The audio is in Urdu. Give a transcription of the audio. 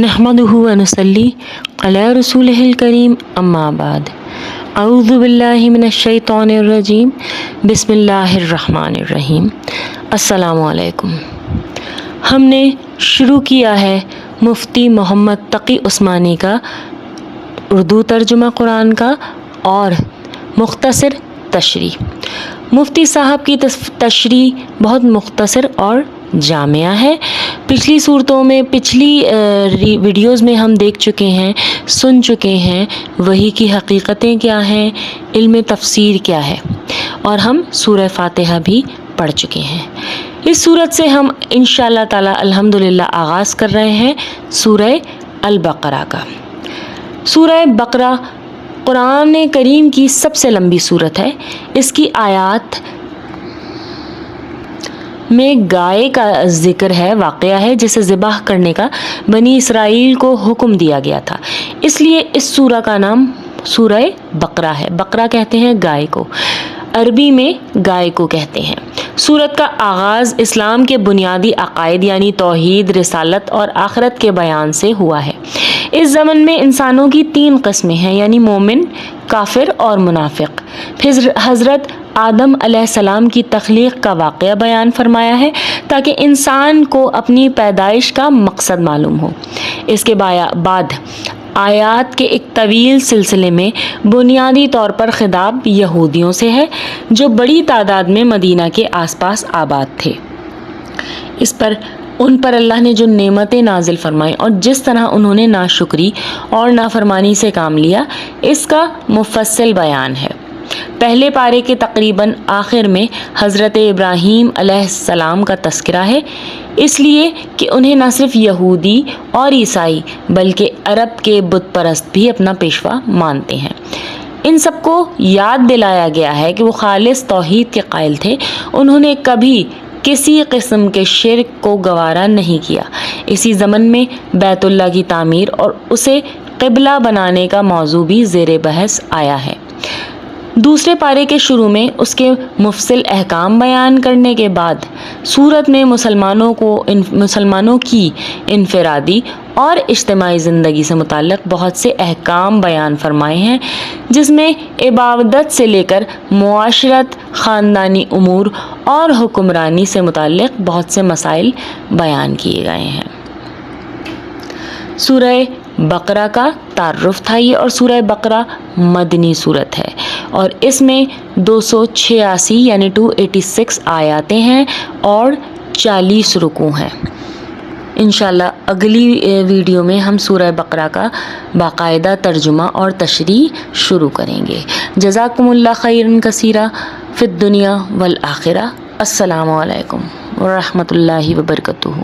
نحمدہ ونصلی علی رسولہ الکریم اما بعد اعوذ باللہ من الشیطان الرجیم بسم اللہ الرحمن الرحیم۔ السلام علیکم۔ ہم نے شروع کیا ہے مفتی محمد تقی عثمانی کا اردو ترجمہ قرآن کا اور مختصر تشریح۔ مفتی صاحب کی تشریح بہت مختصر اور جامعہ ہے۔ پچھلی صورتوں میں ویڈیوز میں ہم دیکھ چکے ہیں، سن چکے ہیں وحی کی حقیقتیں کیا ہیں، علم تفسیر کیا ہے، اور ہم سورہ فاتحہ بھی پڑھ چکے ہیں۔ اس صورت سے ہم انشاءاللہ تعالی الحمدللہ آغاز کر رہے ہیں سورہ البقرہ کا۔ سورہ بقرہ قرآن کریم کی سب سے لمبی صورت ہے۔ اس کی آیات میں گائے کا ذکر ہے، واقعہ ہے جسے ذبح کرنے کا بنی اسرائیل کو حکم دیا گیا تھا، اس لیے اس سورہ کا نام سورہ بقرہ ہے۔ بقرہ کہتے ہیں گائے کو، عربی میں گائے کو کہتے ہیں۔ سورت کا آغاز اسلام کے بنیادی عقائد یعنی توحید، رسالت اور آخرت کے بیان سے ہوا ہے۔ اس زمن میں انسانوں کی 3 قسمیں ہیں، یعنی مومن، کافر اور منافق۔ پھر حضرت آدم علیہ السلام کی تخلیق کا واقعہ بیان فرمایا ہے تاکہ انسان کو اپنی پیدائش کا مقصد معلوم ہو۔ اس کے بعد آیات کے ایک طویل سلسلے میں بنیادی طور پر خطاب یہودیوں سے ہے جو بڑی تعداد میں مدینہ کے آس پاس آباد تھے۔ ان پر اللہ نے جو نعمتیں نازل فرمائیں اور جس طرح انہوں نے ناشکری اور نافرمانی سے کام لیا، اس کا مفصل بیان ہے۔ پہلے پارے کے تقریباً آخر میں حضرت ابراہیم علیہ السلام کا تذکرہ ہے، اس لیے کہ انہیں نہ صرف یہودی اور عیسائی بلکہ عرب کے بت پرست بھی اپنا پیشوا مانتے ہیں۔ ان سب کو یاد دلایا گیا ہے کہ وہ خالص توحید کے قائل تھے، انہوں نے کبھی کسی قسم کے شرک کو گوارا نہیں کیا۔ اسی ضمن میں بیت اللہ کی تعمیر اور اسے قبلہ بنانے کا موضوع بھی زیر بحث آیا ہے۔ دوسرے پارے کے شروع میں اس کے مفصل احکام بیان کرنے کے بعد سورت میں مسلمانوں کی انفرادی اور اجتماعی زندگی سے متعلق بہت سے احکام بیان فرمائے ہیں، جس میں عبادت سے لے کر معاشرت، خاندانی امور اور حکمرانی سے متعلق بہت سے مسائل بیان کیے گئے ہیں۔ سورہ بقرہ کا تعارف تھا یہ، اور سورہ بقرہ مدنی صورت ہے اور اس میں 286 یعنی 286 آیاتیں ہیں اور 40 رکوع ہیں۔ انشاءاللہ اگلی ویڈیو میں ہم سورہ بقرہ کا باقاعدہ ترجمہ اور تشریح شروع کریں گے۔ جزاکم اللہ خیرا کثیرا فی الدنیا والآخرہ۔ السلام علیکم ورحمۃ اللہ وبرکاتہ۔